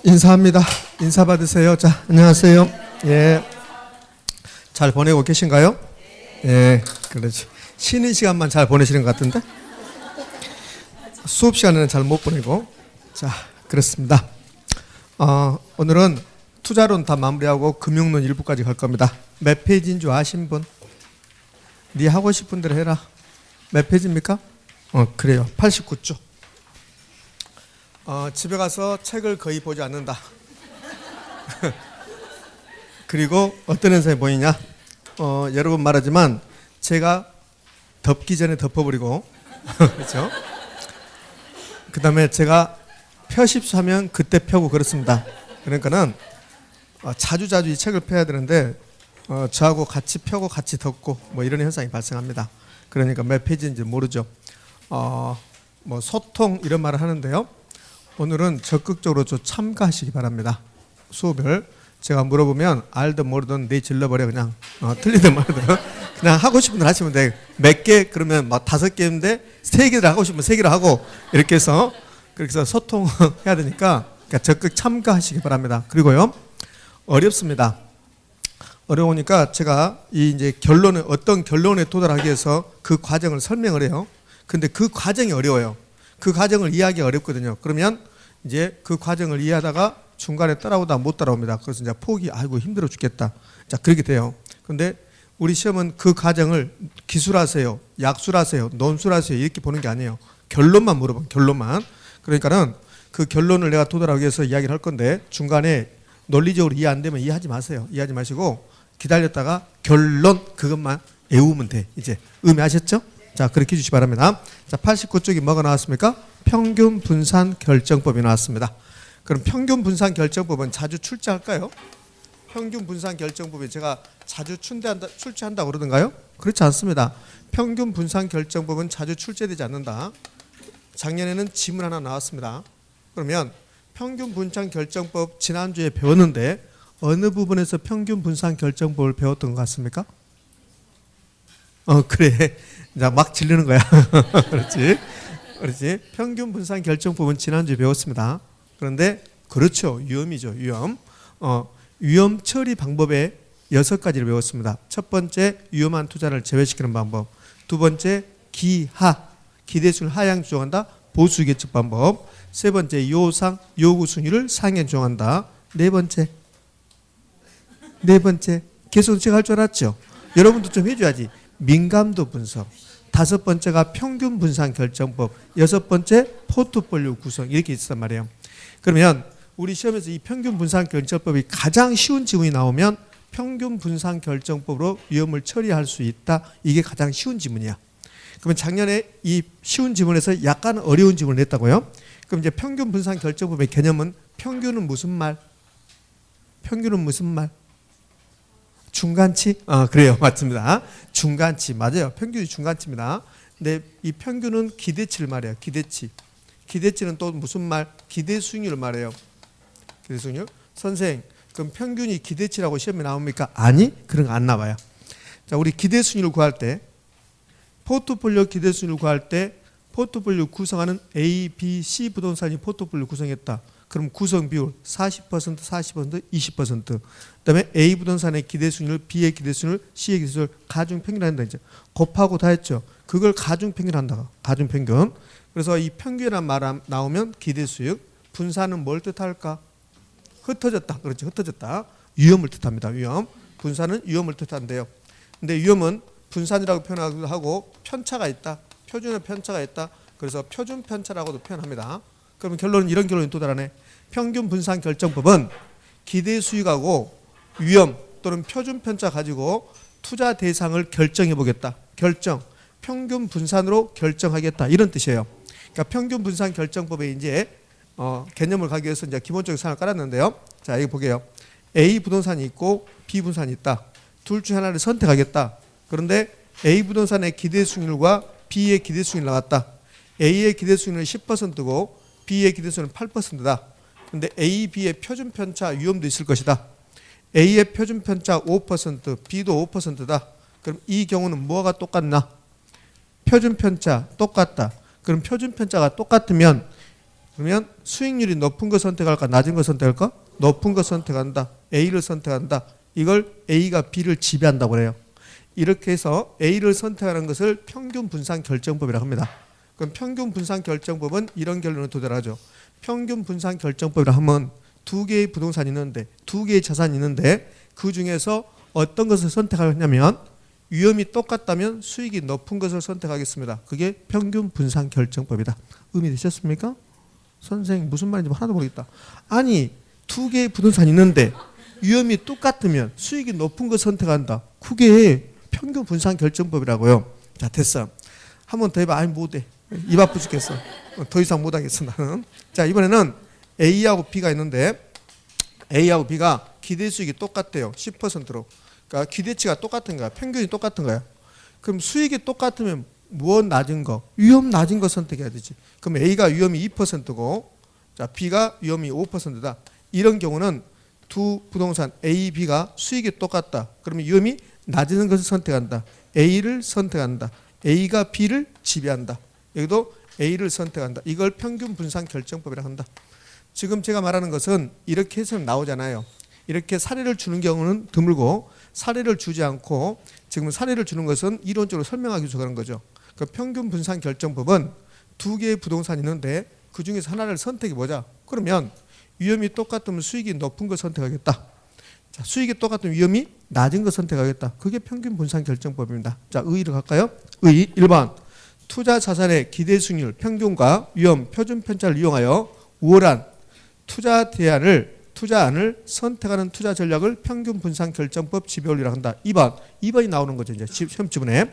인사합니다. 인사 받으세요. 자, 안녕하세요. 예. 잘 보내고 계신가요? 예, 그렇죠. 쉬는 시간만 잘 보내시는 것 같은데? 수업 시간에는 잘 못 보내고. 자, 그렇습니다. 오늘은 투자론 다 마무리하고 금융론 일부까지 갈 겁니다. 몇 페이지인 줄 아신 분? 네 하고 싶은 대로 해라. 몇 페이지입니까? 그래요. 89쪽. 집에 가서 책을 거의 보지 않는다. 그리고 어떤 현상이 보이냐? 여러 번 말하지만 제가 덮기 전에 덮어버리고 그렇죠? 그 다음에 제가 펴십수하면 그때 펴고 그렇습니다. 그러니까는 자주 이 책을 펴야 되는데 저하고 같이 펴고 같이 덮고 뭐 이런 현상이 발생합니다. 그러니까 몇 페이지인지 모르죠. 뭐 소통 이런 말을 하는데요. 오늘은 적극적으로 좀 참가하시기 바랍니다. 수업을 제가 물어보면 알든 모르든 내 질러버려 그냥 틀리든 말든 그냥 하고 싶은 대로 하시면 돼. 몇 개 그러면 막 5개인데 3개를 하고 싶으면 3개를 하고 이렇게 해서 그렇게 해서 소통해야 되니까 그러니까 적극 참가하시기 바랍니다. 그리고요 어렵습니다. 어려우니까 제가 이 이제 결론을 어떤 결론에 도달하기 위해서 그 과정을 설명을 해요. 근데 그 과정이 어려워요. 그 과정을 이해하기 어렵거든요. 그러면 이제 그 과정을 이해하다가 중간에 따라오다 못 따라옵니다. 그래서 이제 포기, 아이고 힘들어 죽겠다. 자, 그렇게 돼요. 근데 우리 시험은 그 과정을 기술하세요, 약술하세요, 논술하세요 이렇게 보는 게 아니에요. 결론만 물어봐, 결론만. 그러니까는 그 결론을 내가 도달하기 위해서 이야기를 할 건데 중간에 논리적으로 이해 안 되면 이해하지 마세요. 이해하지 마시고 기다렸다가 결론 그것만 외우면 돼. 이제 의미하셨죠? 자, 그렇게 해주시기 바랍니다. 자, 89쪽이 뭐가 나왔습니까? 평균 분산 결정법이 나왔습니다. 그럼 평균 분산 결정법은 자주 출제할까요? 평균 분산 결정법이 제가 자주 출제한다고 그러던가요? 그렇지 않습니다. 평균 분산 결정법은 자주 출제되지 않는다. 작년에는 지문 하나 나왔습니다. 그러면 평균 분산 결정법 지난주에 배웠는데 어느 부분에서 평균 분산 결정법을 배웠던 것 같습니까? 그래. 자, 막 질르는 거야. 그렇지. 평균 분산 결정법은 지난주에 배웠습니다. 그런데 그렇죠. 위험이죠. 위험. 위험 처리 방법에 6가지를 배웠습니다. 첫 번째, 위험한 투자를 제외시키는 방법. 두 번째, 기대수를 하향 조정한다. 보수 예측 방법. 세 번째, 요상 요구 순위를 상향 조정한다. 네 번째, 계속 제가 할 줄 알았죠. 여러분도 좀 해줘야지. 민감도 분석. 5번째가 평균 분산 결정법. 6번째, 포트폴리오 구성. 이렇게 있단 말이에요. 그러면 우리 시험에서 이 평균 분산 결정법이 가장 쉬운 지문이 나오면 평균 분산 결정법으로 위험을 처리할 수 있다. 이게 가장 쉬운 지문이야. 그러면 작년에 이 쉬운 지문에서 약간 어려운 지문을 냈다고요. 그럼 이제 평균 분산 결정법의 개념은 평균은 무슨 말? 중간치? 그래요. 맞습니다. 중간치. 맞아요. 평균이 중간치입니다. 근데 이 평균은 기대치를 말해요. 기대치는 또 무슨 말? 기대수익률을 말해요. 기대수익률? 선생, 그럼 평균이 기대치라고 시험에 나옵니까? 아니, 그런 거 안 나와요. 자, 우리 기대수익률을 구할 때, 포트폴리오 기대수익률을 구할 때, 포트폴리오 구성하는 A, B, C 부동산이 포트폴리오 구성했다. 그럼 구성 비율 40%, 40%, 20%. 그다음에 A 부동산의 기대수익률, B의 기대수익률, C의 기대수익률 가중평균한다. 이제 곱하고 다 했죠. 그걸 가중평균한다. 가중평균. 그래서 이 평균이라는 말 나오면 기대수익. 분산은 뭘 뜻할까? 흩어졌다. 그렇죠. 흩어졌다. 위험을 뜻합니다. 위험. 분산은 위험을 뜻한대요. 근데 위험은 분산이라고 표현하기도 하고 편차가 있다. 표준의 편차가 있다. 그래서 표준 편차라고도 표현합니다. 그러면 결론은 이런 결론이 도달하네. 평균 분산 결정법은 기대 수익하고 위험 또는 표준 편차 가지고 투자 대상을 결정해 보겠다. 평균 분산으로 결정하겠다. 이런 뜻이에요. 그러니까 평균 분산 결정법에 이제 개념을 가기 위해서 이제 기본적인 사항을 깔았는데요. 자, 여기 보게요. A 부동산이 있고 B 부동산이 있다. 둘 중 하나를 선택하겠다. 그런데 A 부동산의 기대 수익률과 B의 기대 수익률이 나왔다. A의 기대 수익률은 10%고 B의 기대수는 8%다. 그런데 A, B의 표준 편차 위험도 있을 것이다. A의 표준 편차 5%, B도 5%다. 그럼 이 경우는 뭐가 똑같나? 표준 편차 똑같다. 그럼 표준 편차가 똑같으면 그러면 수익률이 높은 거 선택할까 낮은 거 선택할까? 높은 거 선택한다. A를 선택한다. 이걸 A가 B를 지배한다고 그래요. 이렇게 해서 A를 선택하는 것을 평균 분산 결정법이라고 합니다. 그럼 평균 분산 결정법은 이런 결론을 도달하죠. 평균 분산 결정법이라 하면 두 개의 부동산이 있는데 두 개의 자산이 있는데 그 중에서 어떤 것을 선택하냐면 위험이 똑같다면 수익이 높은 것을 선택하겠습니다. 그게 평균 분산 결정법이다. 의미 되셨습니까? 선생님 무슨 말인지 하나도 모르겠다. 아니 두 개의 부동산이 있는데 위험이 똑같으면 수익이 높은 것 선택한다. 그게 평균 분산 결정법이라고요. 자 됐어. 한 번 더 해봐. 아니 못해. 입 아프 죽겠어. 더 이상 못하겠어 나는. 자 이번에는 A하고 B가 있는데 A하고 B가 기대 수익이 똑같대요. 10%로. 그러니까 기대치가 똑같은 거야. 평균이 똑같은 거야. 그럼 수익이 똑같으면 무엇 낮은 거? 위험 낮은 거 선택해야 되지. 그럼 A가 위험이 2%고 자 B가 위험이 5%다. 이런 경우는 두 부동산 A, B가 수익이 똑같다. 그러면 위험이 낮은 것을 선택한다. A를 선택한다. A가 B를 지배한다. 여기도 A를 선택한다. 이걸 평균 분산 결정법이라고 한다. 지금 제가 말하는 것은 이렇게 해서 나오잖아요. 이렇게 사례를 주는 경우는 드물고 사례를 주지 않고 지금 사례를 주는 것은 이론적으로 설명하기 위해서 그런 거죠. 그 평균 분산 결정법은 두 개의 부동산이 있는데 그 중에서 하나를 선택해보자. 그러면 위험이 똑같으면 수익이 높은 걸 선택하겠다. 자, 수익이 똑같으면 위험이 낮은 걸 선택하겠다. 그게 평균 분산 결정법입니다. 자, 의의로 갈까요? 의 1번 투자 자산의 기대 수익률 평균과 위험 표준 편차를 이용하여 우월한 투자안을 선택하는 투자 전략을 평균 분산 결정법 지배 원리라고 한다. 2번이 나오는 거죠. 이제 시험 지문에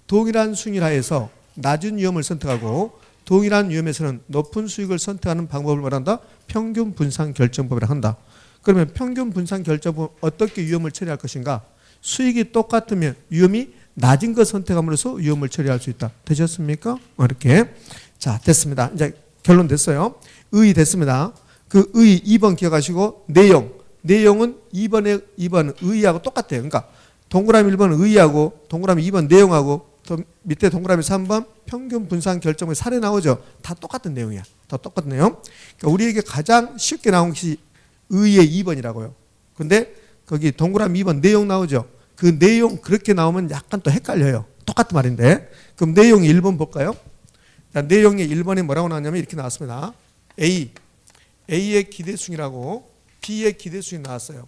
동일한 수익률 하에서 낮은 위험을 선택하고 동일한 위험에서는 높은 수익을 선택하는 방법을 말한다. 평균 분산 결정법이라고 한다. 그러면 평균 분산 결정법 어떻게 위험을 처리할 것인가? 수익이 똑같으면 위험이 낮은 것 선택함으로써 위험을 처리할 수 있다. 되셨습니까? 이렇게. 자, 됐습니다. 이제 결론 됐어요. 의 됐습니다. 그 의 2번 기억하시고 내용은 2번 의하고 똑같아요. 그러니까 동그라미 1번 의하고 동그라미 2번 내용하고 또 밑에 동그라미 3번 평균 분산 결정의 사례 나오죠. 다 똑같은 내용이야. 다 똑같은 내용. 그러니까 우리에게 가장 쉽게 나온 것이 의의 2번이라고요. 근데 거기 동그라미 2번 내용 나오죠. 그 내용 그렇게 나오면 약간 또 헷갈려요. 똑같은 말인데. 그럼 내용이 1번 볼까요? 자, 내용이 1번에 뭐라고 나왔냐면 이렇게 나왔습니다. A의 기대수익이라고 B의 기대수익이 나왔어요.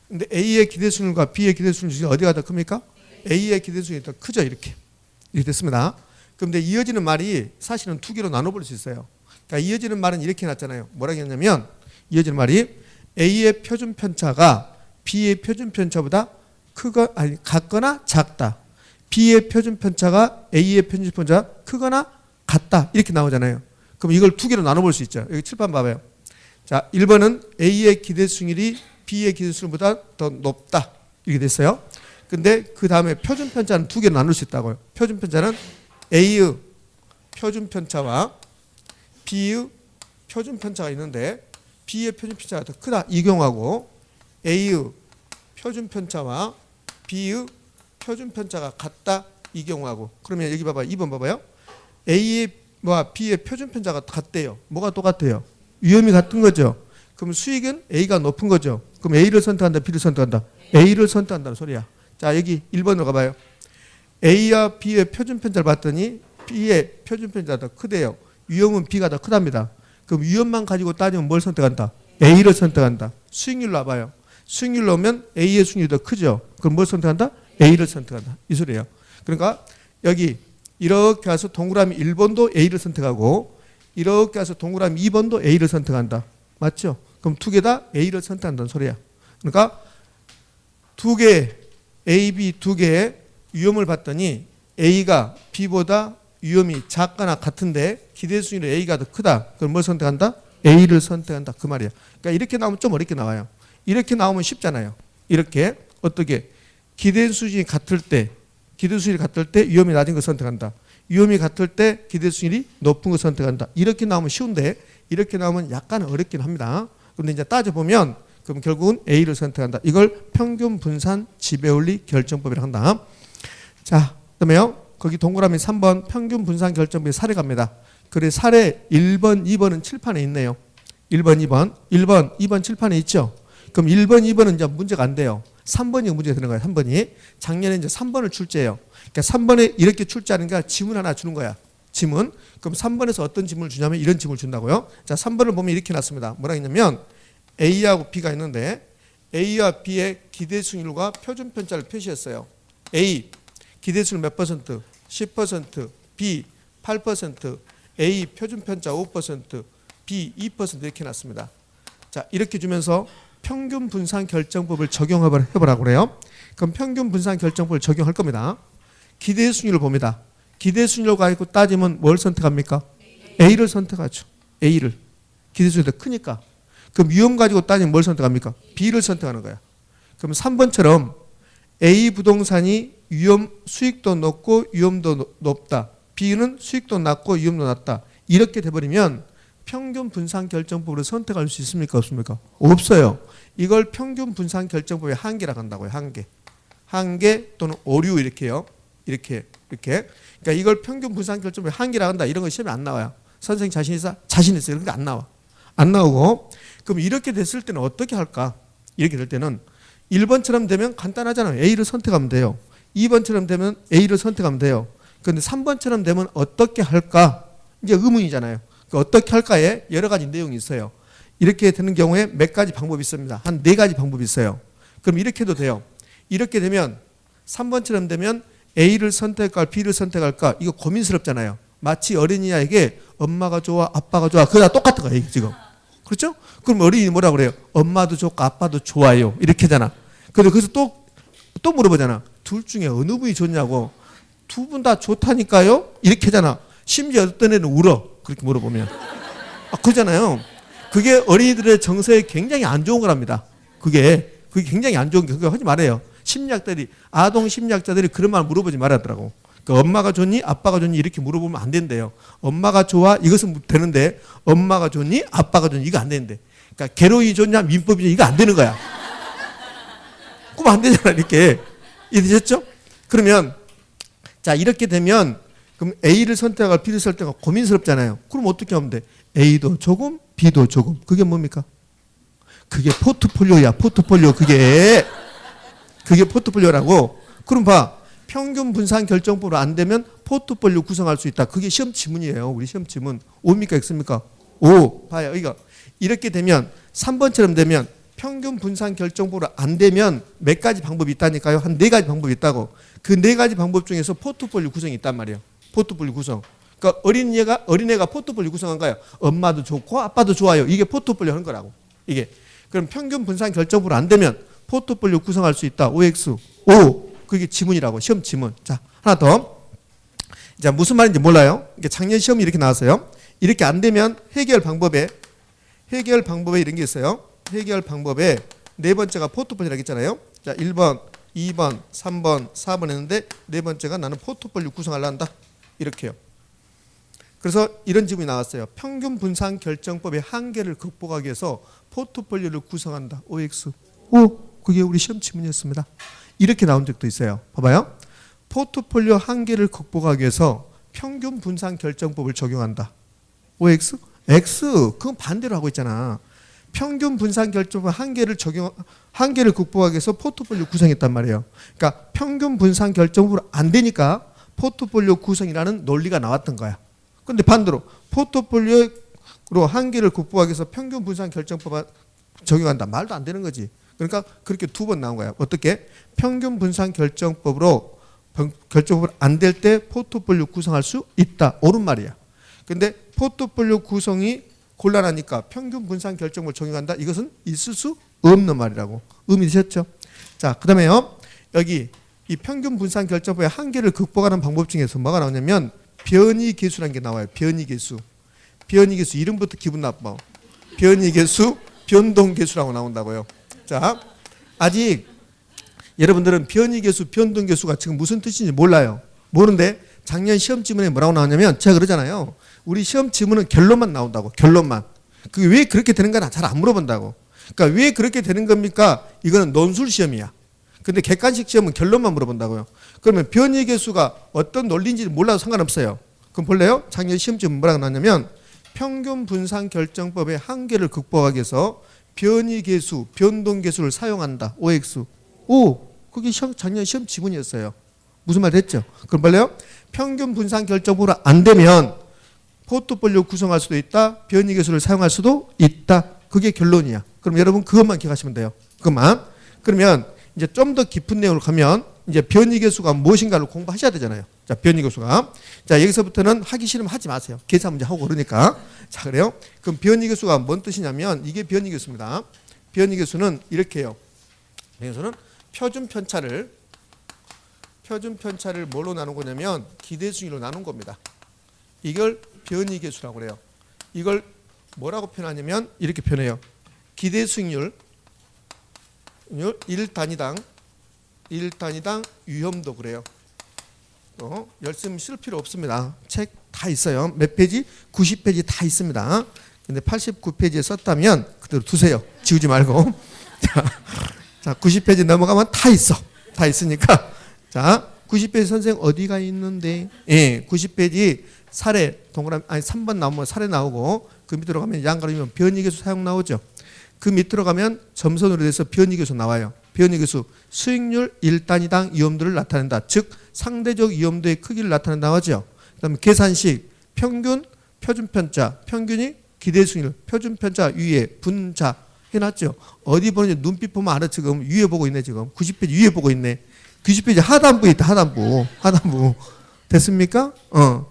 근데 A의 기대수익과 B의 기대수익 중에 어디가 더 큽니까? A의 기대수익이 더 크죠. 이렇게 됐습니다. 그런데 이어지는 말이 사실은 두 개로 나눠볼 수 있어요. 그러니까 이어지는 말은 이렇게 났잖아요. 뭐라고 했냐면 이어지는 말이 A의 표준 편차가 B의 표준 편차보다 같거나 작다. B의 표준 편차가 A의 표준 편차가 크거나 같다. 이렇게 나오잖아요. 그럼 이걸 두 개로 나눠볼 수 있죠. 여기 칠판 봐봐요. 자, 1번은 A의 기대 수익률이 B의 기대 수익률보다 더 높다. 이렇게 됐어요. 근데 그 다음에 표준 편차는 두 개로 나눌 수 있다고요. 표준 편차는 A의 표준 편차와 B의 표준 편차가 있는데 B의 표준 편차가 더 크다. 이 경우하고 A의 표준 편차와 B의 표준 편차가 같다. 이 경우하고 그러면 여기 봐봐요. 2번 봐봐요. A와 B의 표준 편차가 같대요. 뭐가 똑같아요? 위험이 같은 거죠. 그럼 수익은 A가 높은 거죠. 그럼 A를 선택한다, B를 선택한다. A를 선택한다는 소리야. 자, 여기 1번으로 가봐요. A와 B의 표준 편차를 봤더니 B의 표준 편차가 더 크대요. 위험은 B가 더 크답니다. 그럼 위험만 가지고 따지면 뭘 선택한다? A를 선택한다. 수익률로 와봐요. 수익률로 오면 A의 수익률이 더 크죠. 그럼 뭘 선택한다? A를 선택한다. 이 소리예요. 그러니까 여기 이렇게 와서 동그라미 1번도 A를 선택하고 이렇게 와서 동그라미 2번도 A를 선택한다. 맞죠? 그럼 두 개 다 A를 선택한다는 소리야. 그러니까 두 개 A, B 두 개의 위험을 봤더니 A가 B보다 위험이 작거나 같은데 기대 수익률이 A가 더 크다. 그럼 뭘 선택한다? A를 선택한다. 그 말이야. 그러니까 이렇게 나오면 좀 어렵게 나와요. 이렇게 나오면 쉽잖아요. 이렇게 어떻게 기대 수익이 같을 때 위험이 낮은 걸 선택한다. 위험이 같을 때 기대 수익이 높은 걸 선택한다. 이렇게 나오면 쉬운데 이렇게 나오면 약간 어렵긴 합니다. 그런데 이제 따져보면 그럼 결국은 A를 선택한다. 이걸 평균 분산 지배원리 결정법이라고 한다. 자, 그다음에요. 거기 동그라미 3번 평균 분산 결정법의 사례 갑니다. 그래 사례 1번, 2번은 칠판에 있네요. 1번, 2번. 1번, 2번 칠판에 있죠. 그럼 1번, 2번은 이제 문제가 안 돼요. 3번이 문제가 되는 거예요. 3번이. 작년에 이제 3번을 출제해요. 그러니까 3번에 이렇게 출제하는가 지문 하나 주는 거야. 지문. 그럼 3번에서 어떤 지문을 주냐면 이런 지문을 준다고요. 자, 3번을 보면 이렇게 놨습니다. 뭐라 했냐면 A하고 B가 있는데 A와 B의 기대수율과 표준편차를 표시했어요. A 기대수율 몇 퍼센트? 10%, B 8%, A 표준편차 5%, B 2% 이렇게 놨습니다. 자, 이렇게 주면서 평균 분산 결정법을 적용해보라고 그래요. 그럼 평균 분산 결정법을 적용할 겁니다. 기대수율을 봅니다. 기대수율로 가지고 따지면 뭘 선택합니까? A를 선택하죠. A를. 기대수율이 더 크니까. 그럼 위험 가지고 따지면 뭘 선택합니까? B를 선택하는 거야. 그럼 3번처럼 A 부동산이 수익도 높고 위험도 높다. B는 수익도 낮고 위험도 낮다. 이렇게 돼버리면 평균 분산 결정법으로 선택할 수 있습니까? 없습니까? 없어요. 이걸 평균 분산 결정법의 한계라고 한다고요. 한계 또는 오류 이렇게요. 이렇게. 그러니까 이걸 평균 분산 결정법의 한계라고 한다. 이런 거 시험에 안 나와요. 선생님 자신 있어? 자신 있어요. 이런 게 안 나와. 안 나오고 그럼 이렇게 됐을 때는 어떻게 할까? 이렇게 될 때는 1번처럼 되면 간단하잖아요. A를 선택하면 돼요. 2번처럼 되면 A를 선택하면 돼요. 그런데 3번처럼 되면 어떻게 할까? 이제 의문이잖아요. 어떻게 할까에 여러 가지 내용이 있어요. 이렇게 되는 경우에 몇 가지 방법이 있습니다. 한 4가지 방법이 있어요. 그럼 이렇게 해도 돼요. 이렇게 되면 3번처럼 되면 A를 선택할까 B를 선택할까 이거 고민스럽잖아요. 마치 어린이에게 엄마가 좋아 아빠가 좋아 그거 다 똑같은 거예요 지금. 그렇죠? 그럼 어린이 뭐라 그래요? 엄마도 좋고 아빠도 좋아요 이렇게 하잖아. 그래서 거기서 또 물어보잖아. 둘 중에 어느 분이 좋냐고. 두 분 다 좋다니까요? 이렇게 하잖아. 심지어 어떤 애는 울어. 그렇게 물어보면. 그러잖아요. 그게 어린이들의 정서에 굉장히 안 좋은 거랍니다. 그게 굉장히 안 좋은 게 그거 하지 말아요. 심리학자들이 아동 심리학자들이 그런 말 물어보지 말았더라고. 그러니까 엄마가 좋니 아빠가 좋니 이렇게 물어보면 안 된대요. 엄마가 좋아 이것은 되는데 엄마가 좋니 아빠가 좋니 이거 안 되는데. 그러니까 개로이 좋냐 민법이 좋냐 이거 안 되는 거야. 그럼 안 되잖아 이렇게. 이해되셨죠? 그러면 자 이렇게 되면 그럼 A를 선택할 B를 선택할 고민스럽잖아요. 그럼 어떻게 하면 돼? A도 조금 B도 조금. 그게 뭡니까? 그게 포트폴리오야. 포트폴리오 그게 포트폴리오라고. 그럼 봐. 평균 분산 결정법으로 안 되면 포트폴리오 구성할 수 있다. 그게 시험 지문이에요. 우리 시험 지문. O입니까? X입니까? O. 봐요. 이거. 이렇게 되면 3번처럼 되면 평균 분산 결정법으로 안 되면 몇 가지 방법이 있다니까요. 한 4가지 방법이 있다고. 그 4가지 방법 중에서 포트폴리오 구성이 있단 말이에요. 포트폴리오 구성. 그러니까 어린애가 포트폴리오 구성한 거예요. 엄마도 좋고 아빠도 좋아요. 이게 포트폴리오 하는 거라고. 이게. 그럼 평균 분산 결정법으로 안 되면 포트폴리오 구성할 수 있다. OX. O. 그게 지문이라고. 시험 지문. 자, 하나 더. 자, 무슨 말인지 몰라요. 이게 작년 시험이 이렇게 나왔어요. 이렇게 안 되면 해결 방법에 이런 게 있어요. 해결 방법에 4번째가 포트폴리오라고 했잖아요. 자, 1번, 2번, 3번, 4번 했는데 4번째가 나는 포트폴리오 구성하려 한다. 이렇게요. 그래서 이런 질문이 나왔어요. 평균 분산 결정법의 한계를 극복하기 위해서 포트폴리오를 구성한다. OX. 그게 우리 시험 지문이었습니다. 이렇게 나온 적도 있어요. 봐봐요. 포트폴리오 한계를 극복하기 위해서 평균 분산 결정법을 적용한다. OX? X. 그건 반대로 하고 있잖아. 평균 분산 결정법 한계를 극복하기 위해서 포트폴리오 구성했단 말이에요. 그러니까 평균 분산 결정법으로 안 되니까 포트폴리오 구성이라는 논리가 나왔던 거야. 그런데 반대로 포트폴리오로 한계를 극복하기 위해서 평균 분산 결정법을 적용한다. 말도 안 되는 거지. 그러니까 그렇게 2번 나온 거야. 어떻게? 평균 분산 결정법으로 안 될 때 포트폴리오 구성할 수 있다. 옳은 말이야. 근데 포트폴리오 구성이 곤란하니까 평균 분산 결정법을 적용한다. 이것은 있을 수 없는 말이라고. 의미 되셨죠? 자, 그 다음에요. 여기 이 평균 분산 결정법의 한계를 극복하는 방법 중에서 뭐가 나오냐면 변이계수라는 게 나와요. 변이계수. 변이계수 이름부터 기분 나빠. 변이계수, 변동계수라고 나온다고요. 자, 아직 여러분들은 변이계수, 변동계수가 지금 무슨 뜻인지 몰라요. 모르는데 작년 시험 지문에 뭐라고 나왔냐면 제가 그러잖아요. 우리 시험 지문은 결론만 나온다고. 결론만. 그게 왜 그렇게 되는가 잘 안 물어본다고. 그러니까 왜 그렇게 되는 겁니까? 이거는 논술 시험이야. 근데 객관식 시험은 결론만 물어본다고요. 그러면 변이계수가 어떤 논리인지 몰라도 상관없어요. 그럼 볼래요? 작년 시험지문 뭐라고 나왔냐면 평균 분산 결정법의 한계를 극복하기 위해서 변이계수, 변동계수를 사용한다. OX. 오, 그게 작년 시험 지문이었어요. 무슨 말 됐죠? 그럼 볼래요? 평균 분산 결정법으로 안 되면 포트폴리오 구성할 수도 있다. 변이계수를 사용할 수도 있다. 그게 결론이야. 그럼 여러분 그것만 기억하시면 돼요. 그것만. 그러면 이제 좀 더 깊은 내용으로 가면 이제 변이계수가 무엇인가를 공부하셔야 되잖아요. 자, 변이계수가. 자, 여기서부터는 하기 싫으면 하지 마세요. 계산 문제 하고 그러니까. 자, 그래요? 그럼 변이계수가 뭔 뜻이냐면 이게 변이계수입니다. 변이계수는 이렇게 해요. 변이계수는 표준 편차를 뭘로 나눈 거냐면 기대수익으로 나눈 겁니다. 이걸 변이계수라고 그래요. 이걸 뭐라고 표현하냐면 이렇게 표현해요. 기대수익률 1단위당 위험도 그래요. 열심히 쓸 필요 없습니다. 책 다 있어요. 몇 페이지? 90페이지 다 있습니다. 근데 89페이지에 썼다면 그대로 두세요. 지우지 말고. 자, 90페이지 넘어가면 다 있어. 다 있으니까. 자, 90페이지 선생님 어디가 있는데? 예, 90페이지 사례 동그라미 3번 나오면 사례 나오고 그 밑으로 가면 양가로면 변이계수 사용 나오죠. 그 밑으로 가면 점선으로 돼서 변이계수 나와요. 변이계수 수익률 1단위당 위험도를 나타낸다. 즉 상대적 위험도의 크기를 나타낸다 하죠. 그다음에 계산식 평균 표준편차 평균이 기대수익률 표준편차 위에 분자 해놨죠. 어디 보는지 눈빛 보면 알아. 지금 위에 보고 있네. 지금 90페이지 위에 보고 있네. 90페이지 하단부에 있다. 하단부 됐습니까?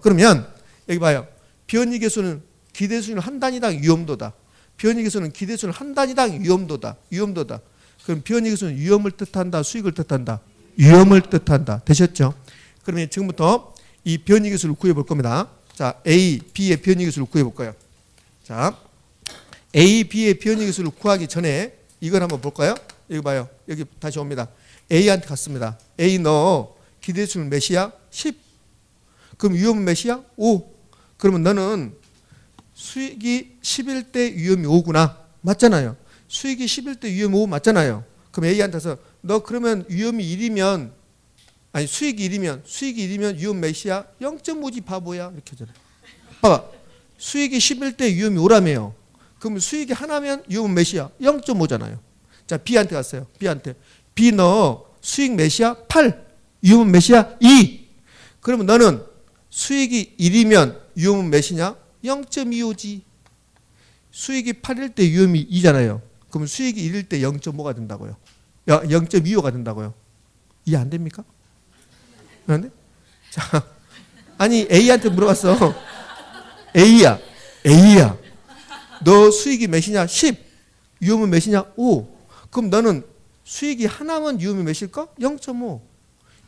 그러면 여기 봐요. 변이계수는 기대수익률 한 단위당 위험도다. 변이계수는 기대수익률 한 단위당 위험도다. 그럼 변이계수는 위험을 뜻한다. 수익을 뜻한다. 위험을 뜻한다. 되셨죠? 그러면 지금부터 이 변이계수를 구해볼 겁니다. 자, A, B의 변이계수를 구해볼 거예요. 자, A, B의 변이계수를 구하기 전에 이걸 한번 볼까요? 여기 봐요. 여기 다시 옵니다. A한테 갔습니다. A 너 기대수익률 몇이야? 10. 그럼 위험은 몇이야? 5. 그러면 너는 수익이 11대 위험이 5구나. 맞잖아요. 수익이 11대 위험이 5 맞잖아요. 그럼 A한테서 너 그러면 위험이 1이면 아니 수익이 1이면 위험 몇이야? 0.5지 바보야. 이렇게 하잖아요. 봐봐. 수익이 11대 위험이 5라며요. 그럼 수익이 하나면 위험은 몇이야? 0.5잖아요. 자, B한테 갔어요. B 너 수익 몇이야? 8. 위험은 몇이야? 2. 그러면 너는 수익이 1이면 위험은 몇이냐? 0.25지. 수익이 8일 때 위험이 2잖아요. 그럼 수익이 1일 때 0.5가 된다고요. 0.25가 된다고요. 이해 안 됩니까? 안 돼? 자, 아니 A한테 물어봤어. A야. 너 수익이 몇이냐? 10. 위험은 몇이냐? 5. 그럼 너는 수익이 하나면 위험이 몇일까? 0.5.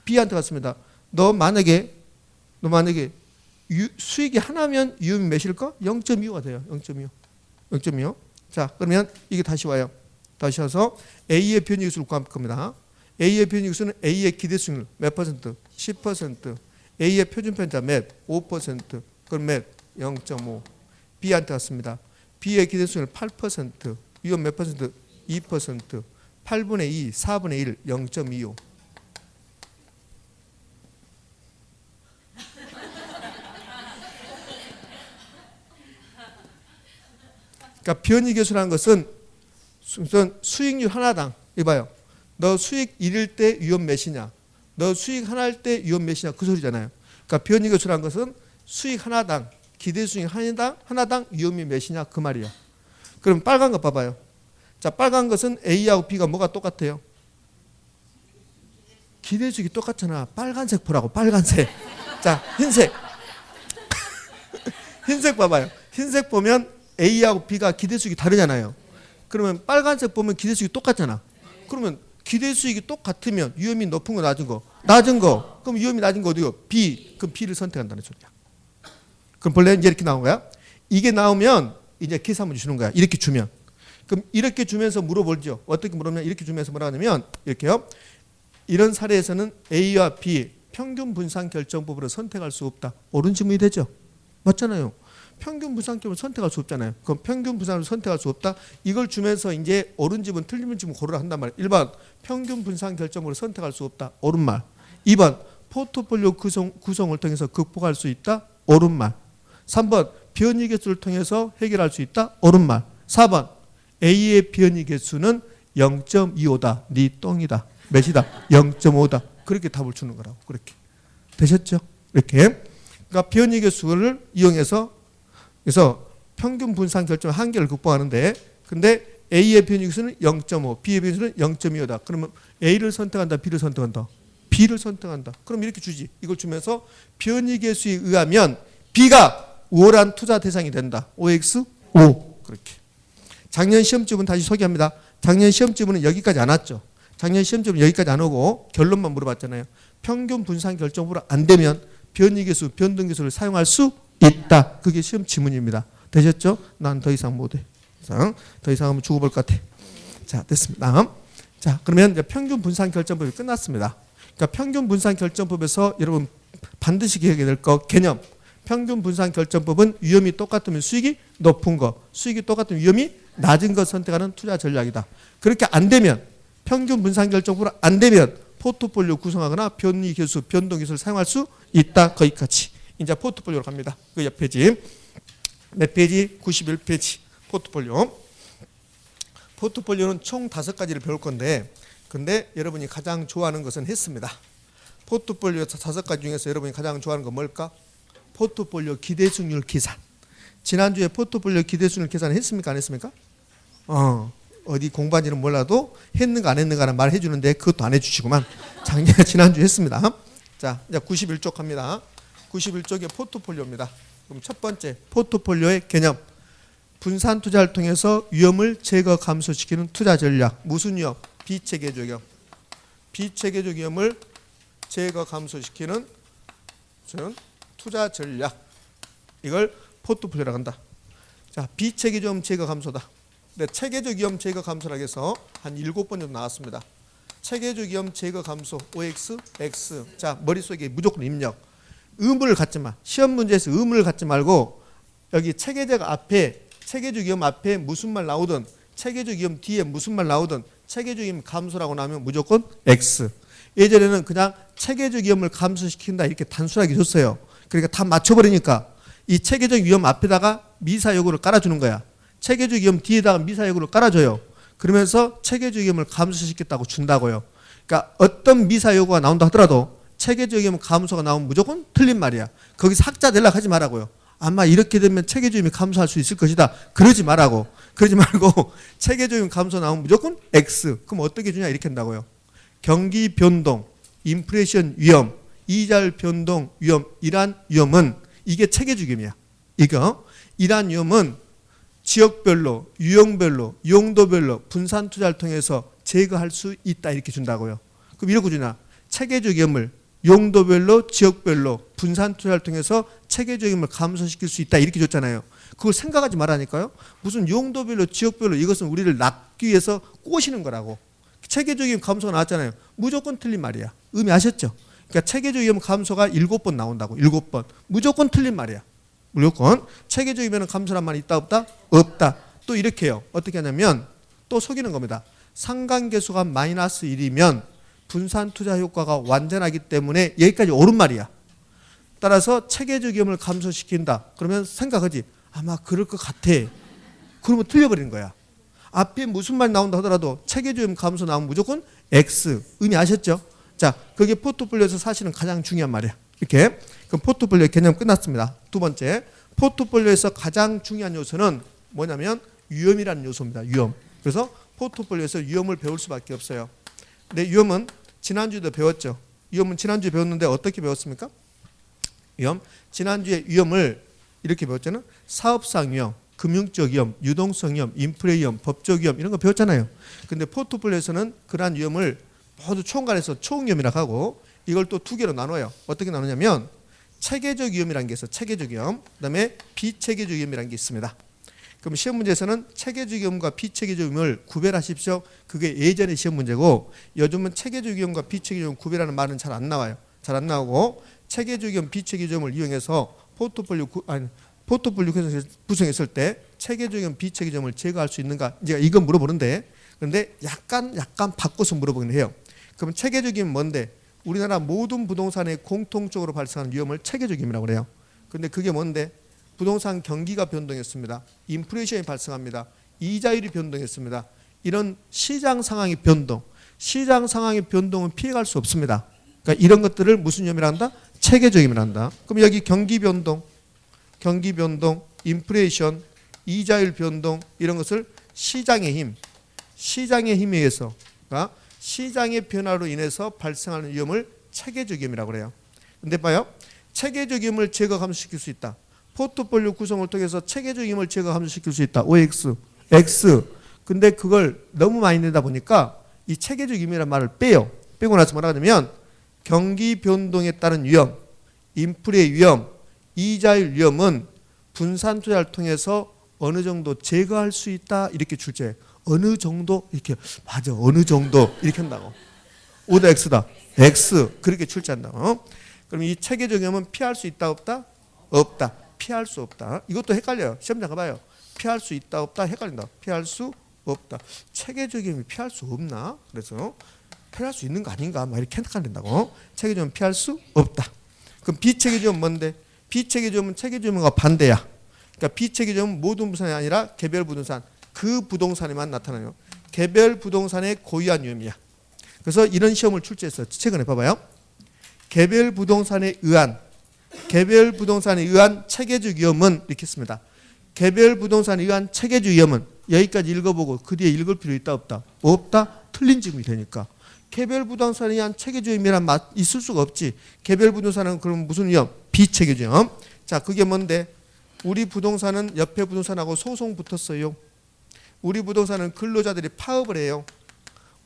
B한테 갔습니다. 너 만약에 수익이 하나면 위험이 몇일까? 0.25가 돼요. 0.25. 자, 그러면 이게 다시 와요. 다시 와서 A의 변이계수를 구할 겁니다. A의 변이계수는 A의 기대수익률 몇 %? 10%. A의 표준편차 몇? 5%. 그럼 몇? 0.5. B한테 갔습니다. B의 기대수익률 8%. 위험 몇 %? 2%. 8분의 2, 4분의 1, 0.25. 그러니까 변이계수라는 것은 수익률 하나당 이봐요. 너 수익 1일 때 위험 몇이냐? 너 수익 하나일 때 위험 몇이냐? 그 소리잖아요. 그러니까 변이계수라는 것은 수익 하나당 기대수익 하나당 위험이 몇이냐? 그 말이에요. 그럼 빨간 거 봐봐요. 자, 빨간 것은 A하고 B가 뭐가 똑같아요? 기대수익이 똑같잖아. 빨간색 보라고. 빨간색. 자, 흰색. 흰색 봐봐요. 흰색 보면 A하고 B가 기대수익이 다르잖아요. 그러면 빨간색 보면 기대수익이 똑같잖아. 그러면 기대수익이 똑같으면 위험이 높은 거 낮은 거? 낮은 거. 그럼 위험이 낮은 거 어디요? B. 그럼 B를 선택한다는 소리야. 그럼 본래 이제 이렇게 나온 거야. 이게 나오면 이제 계산 문제 주는 거야. 이렇게 주면. 그럼 이렇게 주면서 물어보죠. 어떻게 물으면 이렇게 주면서 뭐라 하냐면 이렇게요. 이런 사례에서는 A와 B 평균 분산 결정법으로 선택할 수 없다. 옳은 질문이 되죠. 맞잖아요. 평균 분산법을 선택할 수 없잖아요. 그럼 평균 분산을 선택할 수 없다. 이걸 주면서 이제 옳은 집은 틀린 집은 고르라 한단 말이에요. 1번 평균 분산 결정법으로 선택할 수 없다. 옳은 말. 2번 포트폴리오 구성을 통해서 극복할 수 있다. 옳은 말. 3번 변이 개수를 통해서 해결할 수 있다. 옳은 말. 4번 A의 변이 개수는 0.25다. 네 똥이다. 몇이다? 0.5다. 그렇게 답을 주는 거라고. 그렇게. 되셨죠? 이렇게. 그러니까 변이 개수를 이용해서 그래서 평균 분산 결정 한계를 극복하는데 근데 A의 변이 개수는 0.5, B의 변이 개수는 0.25다. 그러면 A를 선택한다, B를 선택한다. B를 선택한다. 그럼 이렇게 주지. 이걸 주면서 변이 개수에 의하면 B가 우월한 투자 대상이 된다. OX 5. 그렇게. 작년 시험지문 다시 소개합니다. 작년 시험지문은 여기까지 안 왔죠. 작년 시험지문은 여기까지 안 오고 결론만 물어봤잖아요. 평균 분산 결정으로 안 되면 변이 개수, 변동 개수를 사용할 수 있다. 그게 시험 지문입니다. 되셨죠? 난 더 이상 못해. 더 이상 하면 죽어볼 것 같아. 자, 됐습니다. 자, 그러면 이제 평균 분산 결정법이 끝났습니다. 그러니까 평균 분산 결정법에서 여러분 반드시 기억해야 될 거 개념. 평균 분산 결정법은 위험이 똑같으면 수익이 높은 거, 수익이 똑같으면 위험이 낮은 것 선택하는 투자 전략이다. 그렇게 안 되면 평균 분산 결정법으로 안 되면 포트폴리오 구성하거나 변이 개수, 변동 개수를 사용할 수 있다. 거기까지. 이제 포트폴리오로 갑니다. 그 옆 페이지. 몇 페이지? 91페이지. 포트폴리오. 포트폴리오는 총 5가지를 배울 건데 근데 여러분이 가장 좋아하는 것은 했습니다. 포트폴리오 5가지 중에서 여러분이 가장 좋아하는 건 뭘까? 포트폴리오 기대수익률 계산. 지난주에 포트폴리오 기대수익률 계산 했습니까? 안 했습니까? 어디 공부한지는 몰라도 했는가 안 했는가는 말해 주는데 그것도 안 해주시구만. 지난주에 했습니다. 자, 이제 91쪽 갑니다. 91쪽에 포트폴리오입니다. 그럼 첫 번째 포트폴리오의 개념. 분산 투자를 통해서 위험을 제거 감소시키는 투자 전략. 무슨 위험? 비체계적 위험. 비체계적 위험을 제거 감소시키는 투자 전략. 이걸 포트폴리오라고 한다. 자, 비체계적 위험 제거 감소다. 근데 체계적 위험 제거 감소라고 해서 한 7번 정도 나왔습니다. 체계적 위험 제거 감소 OX, X. 자, 머릿속에 무조건 입력. 의문을 갖지 마. 시험 문제에서 의문을 갖지 말고 여기 체계적 앞에 체계적 위험 앞에 무슨 말 나오든 체계적 위험 뒤에 무슨 말 나오든 체계적 위험 감소라고 나오면 무조건 X. 예전에는 그냥 체계적 위험을 감소시킨다 이렇게 단순하게 줬어요. 그러니까 다 맞춰버리니까 이 체계적 위험 앞에다가 미사여구를 깔아주는 거야. 체계적 위험 뒤에다가 미사여구를 깔아줘요. 그러면서 체계적 위험을 감소시켰다고 준다고요. 그러니까 어떤 미사여구가 나온다 하더라도 체계적 위험 감소가 나오면 무조건 틀린 말이야. 거기서 학자 되려고 하지 말라고요. 아마 이렇게 되면 체계적 위험이 감소할 수 있을 것이다. 그러지 말라고. 그러지 말고 체계적 위험 감소 나오면 무조건 X. 그럼 어떻게 주냐 이렇게 한다고요. 경기 변동, 인플레이션 위험, 이자율 변동 위험, 이러한 위험은 이게 체계적 위험이야. 이러한 위험은 지역별로, 유형별로, 용도별로 분산 투자를 통해서 제거할 수 있다 이렇게 준다고요. 그럼 이렇게 주냐? 체계적 위험을 용도별로, 지역별로 분산 투자를 통해서 체계적 위험을 감소시킬 수 있다 이렇게 줬잖아요. 그걸 생각하지 말라니까요. 무슨 용도별로, 지역별로 이것은 우리를 낚기 위해서 꼬시는 거라고. 체계적 위험 감소가 나왔잖아요. 무조건 틀린 말이야. 의미 아셨죠? 그러니까 체계적 위험 감소가 7번 나온다고. 7번. 무조건 틀린 말이야. 무조건. 체계적 위험 감소란 말이 있다 없다? 없다. 또 이렇게 해요. 어떻게 하냐면 또 속이는 겁니다. 상관계수가 마이너스 1이면 분산 투자 효과가 완전하기 때문에 여기까지 옳은 말이야. 따라서 체계적 위험을 감소시킨다. 그러면 생각하지. 아마 그럴 것 같아. 그러면 틀려버리는 거야. 앞에 무슨 말 나온다 하더라도 체계적 위험 감소 나오면 무조건 X. 의미 아셨죠? 자, 그게 포트폴리오에서 사실은 가장 중요한 말이야. 이렇게. 그럼 포트폴리오 개념 끝났습니다. 두 번째. 포트폴리오에서 가장 중요한 요소는 뭐냐면 위험이라는 요소입니다. 위험. 그래서 포트폴리오에서 위험을 배울 수밖에 없어요. 근데 위험은 지난주에도 배웠죠. 위험은 지난주에 배웠는데 어떻게 배웠습니까? 위험. 지난주에 위험을 이렇게 배웠잖아요. 사업상 위험, 금융적 위험, 유동성 위험, 인플레 위험, 법적 위험 이런 거 배웠잖아요. 근데 포트폴리오에서는 그러한 위험을 모두 총괄해서 총위험이라고 하고 이걸 또 두 개로 나눠요. 어떻게 나누냐면 체계적 위험이라는 게 있어요. 체계적 위험. 그다음에 비체계적 위험이라는 게 있습니다. 그럼 시험 문제에서는 체계적 위험과 비체계적 위험을 구별하십시오. 그게 예전의 시험 문제고 요즘은 체계적 위험과 비체계적 위험 구별하는 말은 잘 안 나와요. 잘 안 나오고 체계적 위험, 비체계적 위험을 이용해서 포트폴리오 구성했을 때 체계적 위험, 비체계적 위험을 제거할 수 있는가? 이제 이건 물어보는데 그런데 약간 바꿔서 물어보긴 해요. 그럼 체계적 위험은 뭔데? 우리나라 모든 부동산에 공통적으로 발생하는 위험을 체계적 위험이라고 그래요. 근데 그게 뭔데? 부동산 경기가 변동했습니다. 인플레이션이 발생합니다. 이자율이 변동했습니다. 이런 시장 상황의 변동, 시장 상황의 변동은 피해갈 수 없습니다. 그러니까 이런 것들을 무슨 위험이라 한다? 체계적임이라 한다. 그럼 여기 경기 변동, 인플레이션, 이자율 변동 이런 것을 시장의 힘, 시장의 힘에 의해서, 그러니까 시장의 변화로 인해서 발생하는 위험을 체계적 위험이라고 그래요. 근데 봐요. 체계적 위험을 제거 감소시킬 수 있다. 포트폴리오 구성을 통해서 체계적 위험을 제거 감소시킬 수 있다. OX, X. 근데 그걸 너무 많이 내다 보니까 이 체계적 위험이라는 말을 빼요. 빼고 나서 뭐라 하냐면 경기 변동에 따른 위험, 인플레 위험, 이자율 위험은 분산 투자를 통해서 어느 정도 제거할 수 있다. 이렇게 출제해. 어느 정도 이렇게 맞아. 어느 정도 이렇게 한다고. O다 X다. X 그렇게 출제한다고. 그럼 이 체계적 위험은 피할 수 있다 없다? 없다. 피할 수 없다. 이것도 헷갈려요. 시험장 가봐요. 피할 수 있다 없다 헷갈린다. 피할 수 없다. 체계적 위험이 피할 수 없나? 그래서 피할 수 있는 거 아닌가? 막 이렇게 헷갈린다고. 체계적 위험은 피할 수 없다. 그럼 비체계적 위험은 뭔데? 비체계적 위험은 체계적 위험과 반대야. 그러니까 비체계적 위험은 모든 부동산이 아니라 개별 부동산, 그 부동산에만 나타나요. 개별 부동산의 고유한 위험이야. 그래서 이런 시험을 출제했어요. 최근에 봐봐요. 개별 부동산에 의한 체계적 위험은 이렇게 했습니다. 개별 부동산에 의한 체계적 위험은 여기까지 읽어보고 그 뒤에 읽을 필요 있다 없다? 없다? 틀린 질문이 되니까. 개별 부동산에 의한 체계적 위험이란 맛 있을 수가 없지. 개별 부동산은 그럼 무슨 위험? 비체계적 위험. 자, 그게 뭔데? 우리 부동산은 옆에 부동산하고 소송 붙었어요. 우리 부동산은 근로자들이 파업을 해요.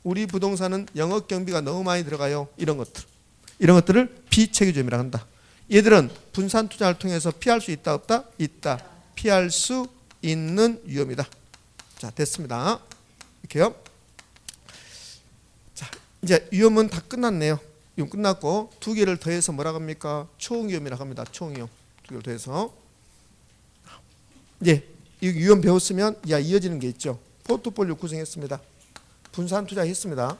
우리 부동산은 영업 경비가 너무 많이 들어가요. 이런 것들을 비체계적 위험이라고 한다. 얘들은 분산 투자를 통해서 피할 수 있다 없다? 있다. 피할 수 있는 위험이다. 자, 됐습니다. 이렇게요. 자, 이제 위험은 다 끝났네요. 위험 끝났고 두 개를 더해서 뭐라고 합니까? 총위험이라고 합니다. 총위험. 두 개를 더해서. 이제 이 위험 배웠으면 이어지는 게 있죠. 포트폴리오 구성했습니다. 분산 투자했습니다.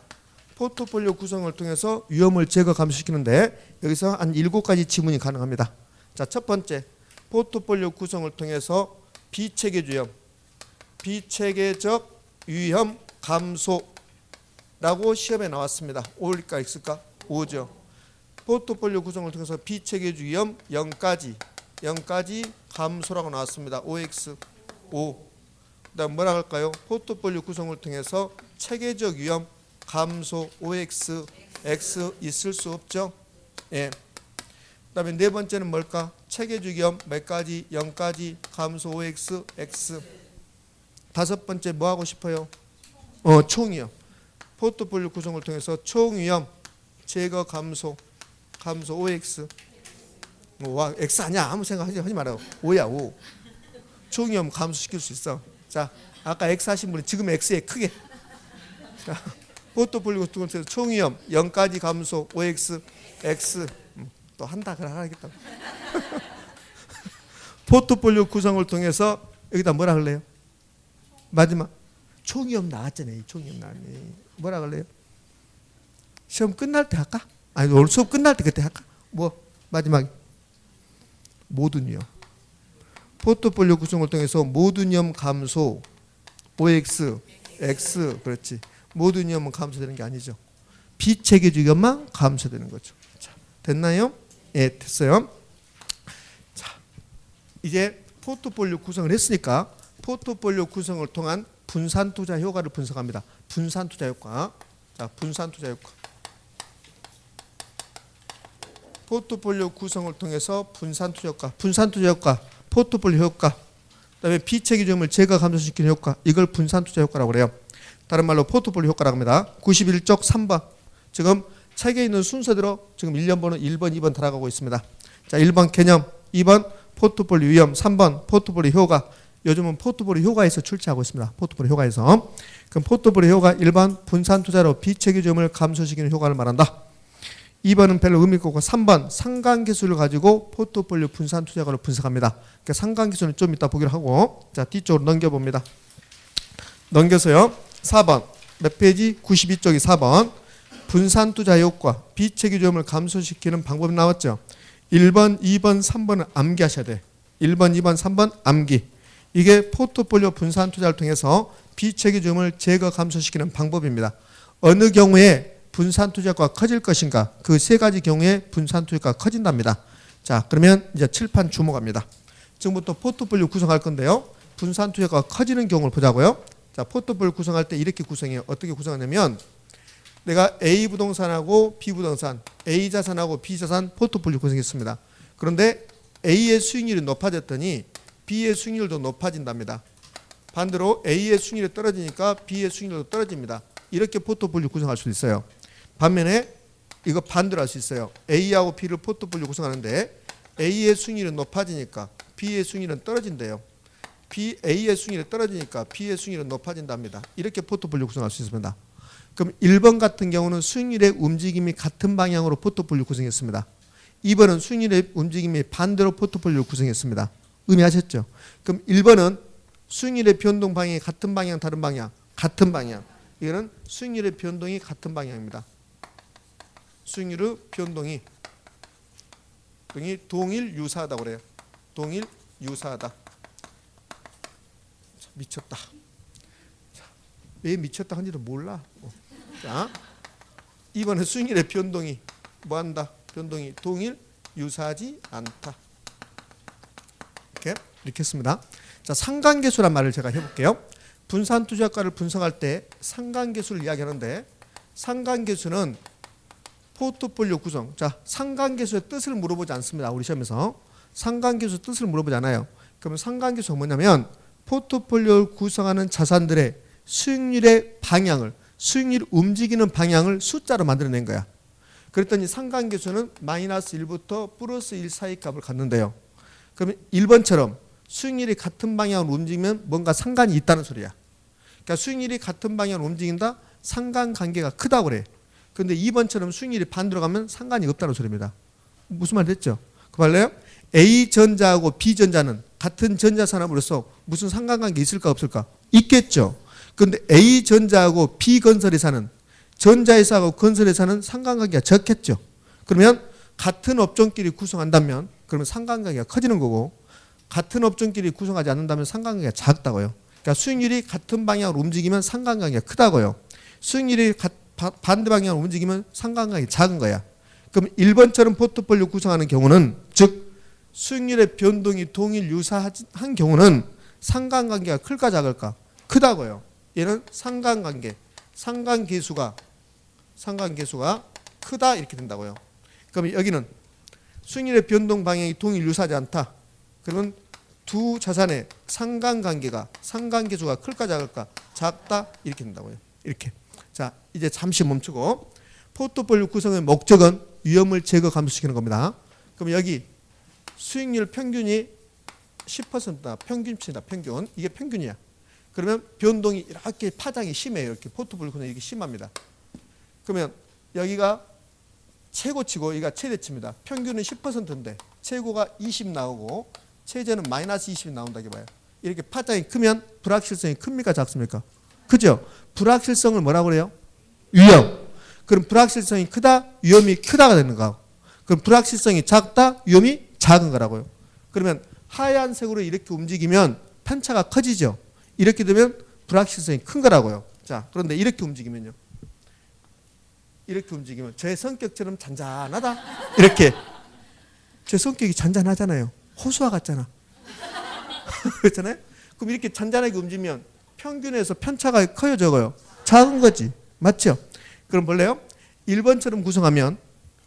포트폴리오 구성을 통해서 위험을 제거 감소시키는데 여기서 한 7가지 지문이 가능합니다. 자, 첫 번째 포트폴리오 구성을 통해서 비체계적 위험 감소라고 시험에 나왔습니다. O일까 X일까? O죠. 포트폴리오 구성을 통해서 비체계적 위험 0까지 감소라고 나왔습니다. OX, O. 그다음 뭐라 할까요? 포트폴리오 구성을 통해서 체계적 위험 감소 OX, X 있을 수 없죠. 예. 그다음에 네 번째는 뭘까? 체계적 위험 몇 가지? 0까지 감소 OX, X. 다섯 번째 뭐 하고 싶어요? 총위험. 포트폴리오 구성을 통해서 총위험 제거 감소 OX. 와, X 아니야. 아무 생각하지 말아요. O야, O. 총위험 감소시킬 수 있어. 자, 아까 X 하신 분이 지금 X에 크게. 자, 포트폴리오 구성을 통해서 총위험 0까지 감소 OX, X. 또 한다 그래 하겠다. 포트폴리오 구성을 통해서 여기다 뭐라 할래요? 마지막 총위험 나왔잖아요. 총위험 나왔네. 뭐라 할래요? 시험 끝날 때 할까? 아니 오늘 수업 끝날 때 그때 할까? 뭐 마지막에 모든 위험. 포트폴리오 구성을 통해서 모든 위험 감소 OX, X. 그렇지. 모든 위험은 감소되는 게 아니죠. 비체계적 위험만 감소되는 거죠. 자, 됐나요? 예, 됐어요. 자, 이제 포트폴리오 구성을 했으니까 포트폴리오 구성을 통한 분산 투자 효과를 분석합니다. 분산 투자 효과. 자, 분산 투자 효과. 포트폴리오 구성을 통해서 분산 투자 효과, 포트폴리오 효과, 그다음에 비체계적임을 제거 감소시키는 효과, 이걸 분산 투자 효과라고 그래요. 다른 말로 포트폴리오 효과라고 합니다. 91쪽 3번. 지금 책에 있는 순서대로 지금 1년 번호 1번, 2번 달아가고 있습니다. 자, 1번 개념, 2번 포트폴리오 위험, 3번 포트폴리오 효과. 요즘은 포트폴리오 효과에서 출제하고 있습니다. 포트폴리오 효과에서. 그럼 포트폴리오 효과 1번 분산 투자로 비체계적임을 감소시키는 효과를 말한다. 2번은 별로 의미 없고 3번 상관계수를 가지고 포트폴리오 분산 투자를 분석합니다. 그러니까 상관계수는 좀 이따 보기로 하고, 자, 뒤쪽으로 넘겨봅니다. 넘겨서요. 4번 몇 페이지? 92쪽이 4번 분산 투자 효과 비체계적임을 감소시키는 방법이 나왔죠. 1번, 2번, 3번은 암기하셔야 돼. 1번, 2번, 3번 암기. 이게 포트폴리오 분산 투자를 통해서 비체계점을 제거 감소시키는 방법입니다. 어느 경우에 분산 투자가 커질 것인가? 그 세 가지 경우에 분산 투자가 커진답니다. 자, 그러면 이제 칠판 주목합니다. 지금부터 포트폴리오 구성할 건데요. 분산 투자가 커지는 경우를 보자고요. 자, 포트폴리오 구성할 때 이렇게 구성해요. 어떻게 구성하냐면 내가 A 부동산하고 B 부동산, A 자산하고 B 자산 포트폴리오 구성했습니다. 그런데 A의 수익률이 높아졌더니 B의 수익률도 높아진답니다. 반대로 A의 수익률이 떨어지니까 B의 수익률도 떨어집니다. 이렇게 포트폴리오 구성할 수 있어요. 반면에 이거 반대로 할 수 있어요. A하고 B를 포트폴리오 구성하는데 A의 수익률이 높아지니까 B의 수익률은 떨어진대요. A의 수익률이 떨어지니까 B의 수익률은 높아진답니다. 이렇게 포트폴리오 구성할 수 있습니다. 그럼 1번 같은 경우는 수익률의 움직임이 같은 방향으로 포트폴리오 구성했습니다. 2번은 수익률의 움직임이 반대로 포트폴리오 구성했습니다. 의미하셨죠? 그럼 1번은 수익률의 변동 방향이 같은 방향, 다른 방향, 같은 방향. 이거는 수익률의 변동이 같은 방향입니다. 수익률의 변동이 동일 유사하다고 그래요. 동일 유사하다. 미쳤다. 왜 미쳤다 한지도 몰라. 자, 2번은 수익률의 변동이 뭐한다? 변동이 동일 유사하지 않다. 이렇게 했습니다. 자, 상관계수란 말을 제가 해볼게요. 분산 투자가를 분석할 때 상관계수를 이야기하는데 상관계수는 포트폴리오 구성. 자, 상관계수의 뜻을 물어보지 않습니다. 우리 시험에서 상관계수 뜻을 물어보지 않아요. 그러면 상관계수가 뭐냐면 포트폴리오를 구성하는 자산들의 수익률의 방향을, 수익률이 움직이는 방향을 숫자로 만들어낸 거야. 그랬더니 상관계수는 마이너스 1부터 플러스 1 사이 값을 갖는데요. 그러면 1번처럼 수익률이 같은 방향으로 움직이면 뭔가 상관이 있다는 소리야. 그러니까 수익률이 같은 방향으로 움직인다? 상관관계가 크다고 그래. 그런데 2번처럼 수익률이 반대로 가면 상관이 없다는 소리입니다. 무슨 말 됐죠? 그 말래요? A전자하고 B전자는 같은 전자산업으로서 무슨 상관관계 있을까 없을까? 있겠죠. 그런데 A전자하고 B건설회사는 전자회사하고 건설회사는 상관관계가 적겠죠. 그러면 같은 업종끼리 구성한다면 그러면 상관관계가 커지는 거고 같은 업종끼리 구성하지 않는다면 상관관계가 작다고요. 그러니까 수익률이 같은 방향으로 움직이면 상관관계가 크다고요. 수익률이 반대 방향으로 움직이면 상관관계가 작은 거야. 그럼 1번처럼 포트폴리오 구성하는 경우는 즉 수익률의 변동이 동일 유사한 경우는 상관관계가 클까 작을까? 크다고요. 얘는 상관관계, 상관계수가 크다 이렇게 된다고요. 그럼 여기는 수익률의 변동 방향이 동일 유사하지 않다. 그러면 두 자산의 상관관계가 상관계수가 클까 작을까? 작다 이렇게 된다고요. 이렇게. 자, 이제 잠시 멈추고 포트폴리오 구성의 목적은 위험을 제거 감소시키는 겁니다. 그럼 여기 수익률 평균이 10%다. 평균치다. 평균. 이게 평균이야. 그러면 변동이 이렇게 파장이 심해요. 이렇게 포트폴리오 구성이 이렇게 심합니다. 그러면 여기가 최고치고 여기가 최대치입니다. 평균은 10%인데 최고가 20 나오고 최저는 마이너스 20이 나온다고 봐요. 이렇게 파장이 크면 불확실성이 큽니까 작습니까? 그죠? 불확실성을 뭐라고 그래요? 위험. 그럼 불확실성이 크다, 위험이 크다가 되는 거. 그럼 불확실성이 작다, 위험이 작은 거라고요. 그러면 하얀색으로 이렇게 움직이면 편차가 커지죠. 이렇게 되면 불확실성이 큰 거라고요. 자, 그런데 이렇게 움직이면요. 이렇게 움직이면 제 성격처럼 잔잔하다. 이렇게. 제 성격이 잔잔하잖아요. 호수와 같잖아. 그렇잖아요? 그럼 이렇게 잔잔하게 움직이면 평균에서 편차가 커요, 적어요? 작은 거지. 맞죠? 그럼 볼래요? 1번처럼 구성하면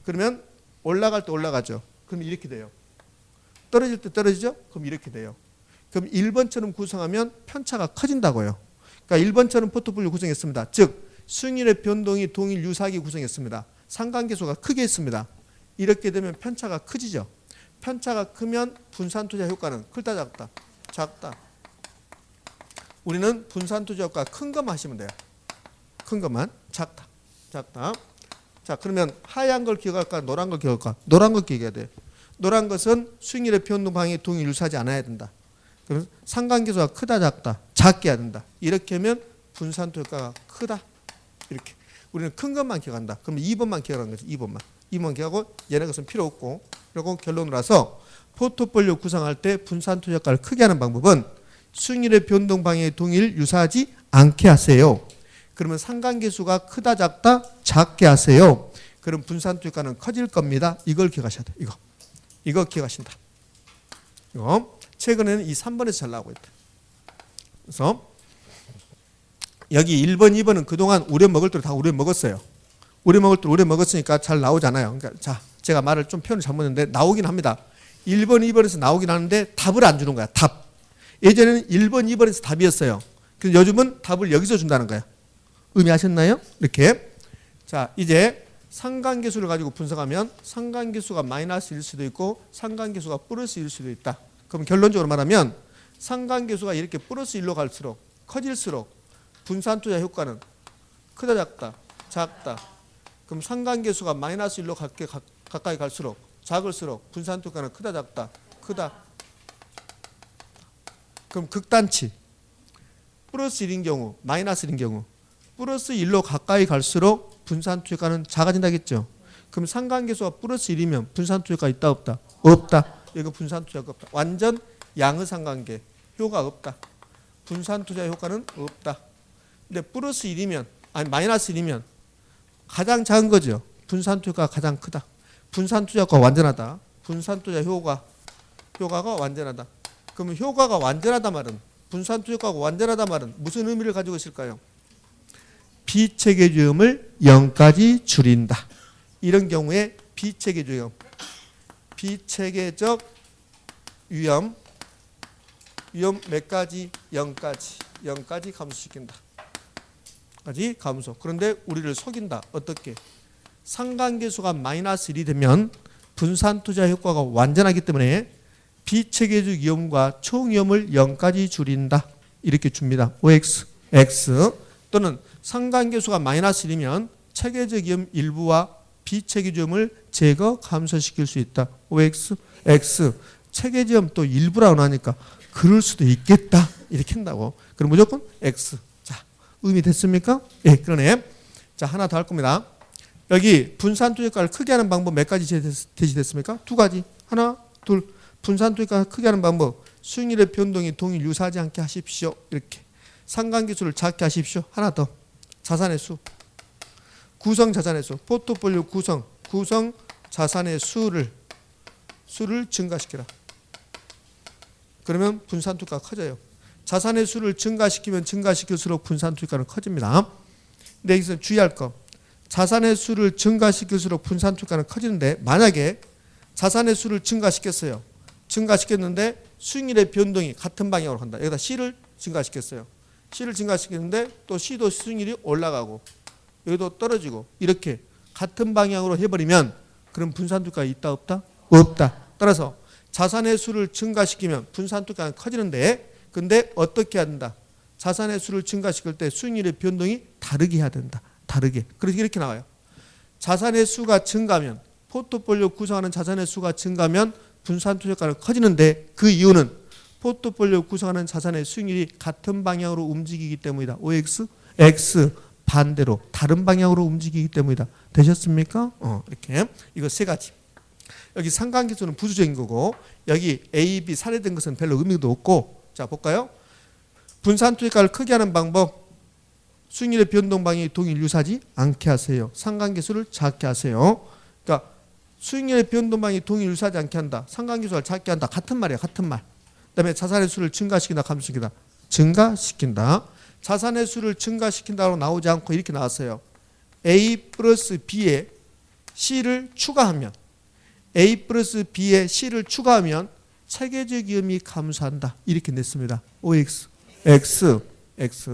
그러면 올라갈 때 올라가죠. 그럼 이렇게 돼요. 떨어질 때 떨어지죠? 그럼 이렇게 돼요. 그럼 1번처럼 구성하면 편차가 커진다고요. 그러니까 1번처럼 포트폴리오 구성했습니다. 즉 수익률의 변동이 동일 유사하게 구성했습니다. 상관계수가 크게 했습니다. 이렇게 되면 편차가 커지죠. 편차가 크면 분산투자 효과는 크다 작다? 작다. 우리는 분산투자 효과 큰 것만 하시면 돼요. 큰 것만. 작다. 작다. 자, 그러면 하얀 걸 기억할까? 노란 걸 기억할까? 노란 걸 기억해야 돼요. 노란 것은 수익률의 변동 방향이 동일 유사하지 않아야 된다. 그래서 상관계수가 크다 작다? 작게 해야 된다. 이렇게 하면 분산투자 효과가 크다. 이렇게. 우리는 큰 것만 기억한다. 그럼 2번만 기억하는 거지. 2번만 기억하고 얘네 것은 필요 없고 그리고 결론으로 와서 포트폴리오 구성할 때 분산 투자 효과를 크게 하는 방법은 수익률의 변동 방향이 동일 유사하지 않게 하세요. 그러면 상관계수가 크다 작다 작게 하세요. 그럼 분산 투자가는 커질 겁니다. 이걸 기억하셔야 돼요. 이거 기억하신다. 이거 최근에는 이 3번에서 잘 나오고 있다. 그래서 여기 1번, 2번은 그동안 우려먹을 때를 다 우려먹었어요. 우려먹을 때 우려먹었으니까 잘 나오잖아요. 그러니까 자, 제가 말을 좀 표현을 잘못했는데 나오긴 합니다. 1번, 2번에서 나오긴 하는데 답을 안 주는 거야. 답. 예전에는 1번, 2번에서 답이었어요. 근데 요즘은 답을 여기서 준다는 거야. 의미하셨나요? 이렇게. 자, 이제 상관계수를 가지고 분석하면 상관계수가 마이너스일 수도 있고 상관계수가 플러스일 수도 있다. 그럼 결론적으로 말하면 상관계수가 이렇게 플러스 1로 갈수록 커질수록 분산투자 효과는 크다 작다 작다. 그럼 상관계수가 마이너스 1로 가까이 갈수록 작을수록 분산투자 효과는 크다 작다 크다. 그럼 극단치 플러스 1인 경우 마이너스 1인 경우 플러스 1로 가까이 갈수록 분산투자가는 작아진다겠죠. 그럼 상관계수가 플러스 1이면 분산투자가 있다 없다? 없다. 이거 분산투자가 없다. 완전 양의 상관계 효과가 없다. 분산투자 효과는 없다. 근데 플러스 1이면 아니 마이너스 1이면 가장 작은 거죠. 분산투자가 가장 크다. 분산투자가 완전하다. 분산투자 효과가 완전하다. 그러면 효과가 완전하다 말은 분산투자가 완전하다 말은 무슨 의미를 가지고 있을까요? 비체계주의음을 0까지 줄인다. 이런 경우에 비체계주의음, 비체계적 위험 몇 가지? 0까지 감소시킨다. 까지 감소. 그런데 우리를 속인다. 어떻게? 상관계수가 마이너스 1이 되면 분산투자 효과가 완전하기 때문에 비체계적 위험과 총위험을 0까지 줄인다. 이렇게 줍니다. OX, X 또는 상관계수가 마이너스 1이면 체계적 위험 일부와 비체계적 위험을 제거 감소시킬 수 있다. OX, X 체계적 위험 또 일부라고 나니까 그럴 수도 있겠다. 이렇게 한다고. 그럼 무조건 X. 자, 의미 됐습니까? 예, 그러네. 자, 하나 더 할 겁니다. 여기 분산투자가를 크게 하는 방법 몇 가지 제시됐습니까? 두 가지. 하나, 둘. 분산투자가 크게 하는 방법. 수익률의 변동이 동일 유사하지 않게 하십시오. 이렇게. 상관계수를 작게 하십시오. 하나 더. 자산의 수. 구성 자산의 수. 포트폴리오 구성 자산의 수를 증가시키라. 그러면 분산투자가 커져요. 자산의 수를 증가시키면 증가시킬수록 분산투자는 커집니다. 근데 여기서 주의할 거. 자산의 수를 증가시킬수록 분산투자는 커지는데 만약에 자산의 수를 증가시켰어요. 증가시켰는데 수익률의 변동이 같은 방향으로 간다. 여기다 C를 증가시켰어요. C를 증가시켰는데 또 C도 수익률이 올라가고 여기도 떨어지고 이렇게 같은 방향으로 해버리면 그럼 분산투자가 있다 없다? 없다. 따라서 자산의 수를 증가시키면 분산투자가 커지는데 근데 어떻게 해야 된다? 자산의 수를 증가시킬 때 수익률의 변동이 다르게 해야 된다. 다르게. 그래서 이렇게 나와요. 자산의 수가 증가하면 포트폴리오 구성하는 자산의 수가 증가하면 분산투자가는 커지는데 그 이유는 포트폴리오 구성하는 자산의 수익률이 같은 방향으로 움직이기 때문이다. OX, X 반대로 다른 방향으로 움직이기 때문이다. 되셨습니까? 이렇게 이거 세 가지. 여기 상관계수는 부수적인 거고 여기 A, B 사례된 것은 별로 의미도 없고 자 볼까요? 분산투자가를 크게 하는 방법 수익률의 변동 방향이 동일 유사하지 않게 하세요. 상관계수를 작게 하세요. 그러니까 수익률의 변동 방향이 동일 유사하지 않게 한다. 상관계수를 작게 한다. 같은 말이에요. 같은 말. 그다음에 자산의 수를 증가시킨다. 감소시킨다. 증가시킨다. 자산의 수를 증가시킨다고 나오지 않고 이렇게 나왔어요. A 플러스 B에 C를 추가하면 A 플러스 B에 C를 추가하면 체계적 위험이 감소한다. 이렇게 냈습니다. OX, X, X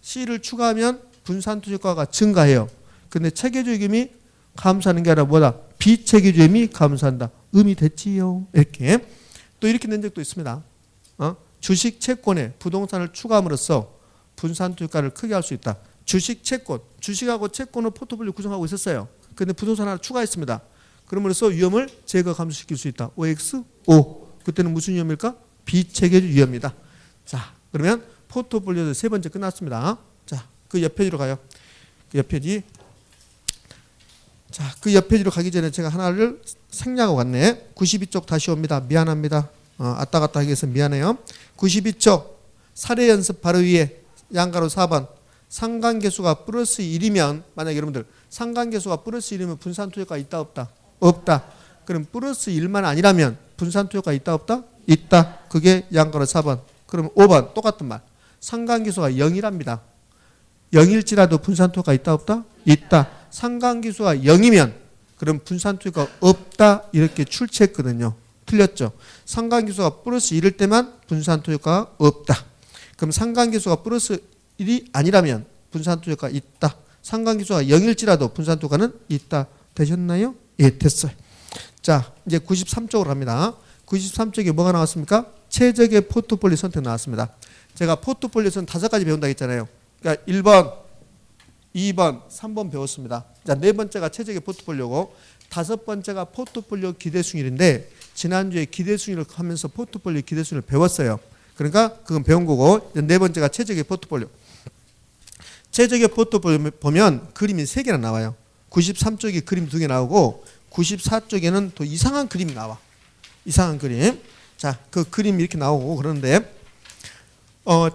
C를 추가하면 분산투자가가 증가해요. 근데 체계적 위험이 감소하는 게 아니라 뭐다? 비체계적 위험이 감소한다. 의미 됐지요? 이렇게 또 이렇게 낸 적도 있습니다. 주식 채권에 부동산을 추가함으로써 분산투자가를 크게 할 수 있다. 주식 채권, 주식하고 채권을 포트폴리오 구성하고 있었어요. 그런데 부동산 하나 추가했습니다. 그럼으로써 위험을 제거 감소시킬 수 있다. OX, O. 그때는 무슨 위험일까? 비체계적 위험이다. 자, 그러면 포트폴리오 세 번째 끝났습니다. 자, 그 옆 페이지로 가요. 그 옆 페이지. 자, 그 옆 페이지로 가기 전에 제가 하나를 생략하고 갔네. 92쪽 다시 옵니다. 미안합니다. 왔다 갔다 하기 위해서 미안해요. 92쪽 사례 연습 바로 위에 양가로 4번 상관계수가 플러스 1이면 만약에 여러분들 상관계수가 플러스 1이면 분산투효가 있다 없다? 없다. 그럼 플러스 1만 아니라면 분산투효가 있다 없다? 있다. 그게 양가로 4번. 그럼 5번 똑같은 말. 상관계수가 0이랍니다. 0일지라도 분산투효가 있다 없다? 있다. 상관계수가 0이면 그럼 분산투효가 없다 이렇게 출제했거든요. 틀렸죠. 상관계수가 플러스 1일 때만 분산투효가 없다. 그럼 상관계수가 플러스 1이 아니라면 분산투효가 있다. 상관계수가 0일지라도 분산투효가는 있다. 되셨나요? 예, 됐어요. 자, 이제 93쪽으로 갑니다. 93쪽에 뭐가 나왔습니까? 최적의 포트폴리오 선택 나왔습니다. 제가 포트폴리오는 5가지 배운다고 했잖아요. 그러니까 1번, 2번, 3번 배웠습니다. 자, 네 번째가 최적의 포트폴리오고 다섯 번째가 포트폴리오 기대순위인데 지난주에 기대순위를 하면서 포트폴리오 기대순위를 배웠어요. 그러니까 그건 배운 거고 네 번째가 최적의 포트폴리오. 최적의 포트폴리오 보면 그림이 3개나 나와요. 93쪽에 그림 2개 나오고 94쪽에는 또 이상한 그림이 나와. 이상한 그림. 자, 그 그림이 이렇게 나오고 그러는데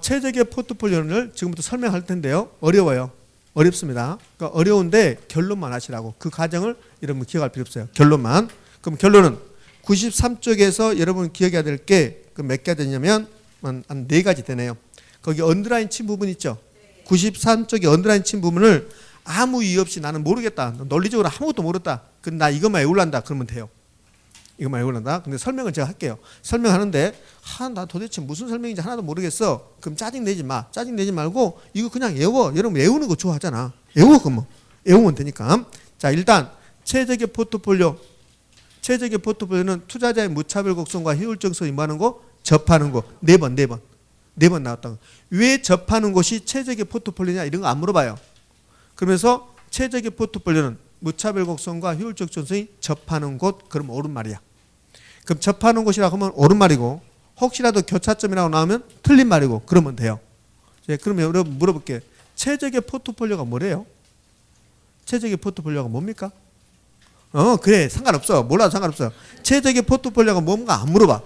최적의 포트폴리오를 지금부터 설명할 텐데요. 어려워요. 어렵습니다. 그러니까 어려운데 결론만 하시라고. 그 과정을 여러분 기억할 필요 없어요. 결론만. 그럼 결론은 93쪽에서 여러분 기억해야 될 게 몇 가지 되냐면 한 4가지 되네요. 거기 언더라인 친 부분 있죠. 93쪽에 언더라인 친 부분을 아무 이유 없이 나는 모르겠다. 논리적으로 아무것도 모르겠다. 그럼 나 이것만 외울란다. 그러면 돼요. 이것만 외울란다. 근데 설명은 제가 할게요. 설명하는데 나 도대체 무슨 설명인지 하나도 모르겠어. 그럼 짜증내지 마. 짜증내지 말고 이거 그냥 외워. 여러분 외우는 거 좋아하잖아. 외워 그러면. 외우면 되니까. 자, 일단 최적의 포트폴리오. 최적의 포트폴리오는 투자자의 무차별 곡선과 효율적성이 뭐하는 거? 접하는 거. 4번 나왔다고. 왜 접하는 곳이 최적의 포트폴리오냐 이런 거 안 물어봐요. 그러면서 최적의 포트폴리오는 무차별 곡선과 효율적 전선이 접하는 곳. 그럼 옳은 말이야. 그럼 접하는 곳이라고 하면 옳은 말이고 혹시라도 교차점이라고 나오면 틀린 말이고 그러면 돼요. 그러면 여러분 물어볼게요. 최적의 포트폴리오가 뭐래요? 최적의 포트폴리오가 뭡니까? 그래 상관없어. 몰라도 상관없어요. 최적의 포트폴리오가 뭔가 안 물어봐.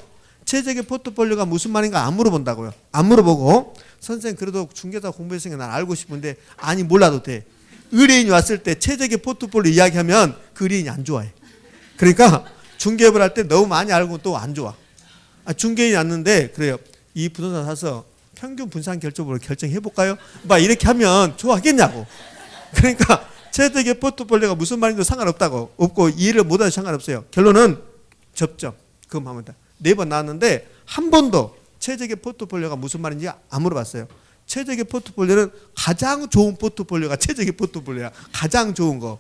최적의 포트폴리오가 무슨 말인가 안 물어본다고요. 안 물어보고 선생님 그래도 중개사 공부했으니까 난 알고 싶은데 아니 몰라도 돼. 의뢰인이 왔을 때 최적의 포트폴리오 이야기하면 그 의뢰인이 안 좋아해. 그러니까 중개업을 할 때 너무 많이 알고 또 안 좋아. 중개인이 왔는데 그래요. 이 부동산 사서 평균 분산 결정으로 결정해볼까요? 막 이렇게 하면 좋아하겠냐고. 그러니까 최적의 포트폴리오가 무슨 말인지도 상관없다고. 없고 이해를 못하도 상관없어요. 결론은 접점. 그것만 하면 돼. 4번 나왔는데 한 번도 최적의 포트폴리오가 무슨 말인지 안 물어봤어요. 최적의 포트폴리오는 가장 좋은 포트폴리오가 최적의 포트폴리오야. 가장 좋은 거.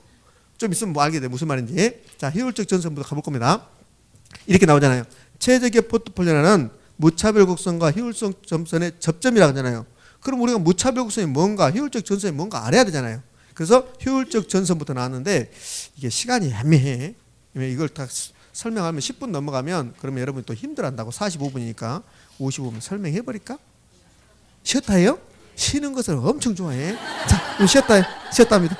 좀 있으면 뭐 알게 돼. 무슨 말인지. 자, 효율적 전선부터 가볼 겁니다. 이렇게 나오잖아요. 최적의 포트폴리오는 무차별 곡선과 효율적 전선의 접점이라고 하잖아요. 그럼 우리가 무차별 곡선이 뭔가 효율적 전선이 뭔가 알아야 되잖아요. 그래서 효율적 전선부터 나왔는데 이게 시간이 애매해. 이걸 다 설명하면 10분 넘어가면 그러면 여러분이 또 힘들어한다고. 45분이니까 55분 설명해버릴까? 쉬었다 해요? 쉬는 것을 엄청 좋아해. 자, 쉬었다 합니다.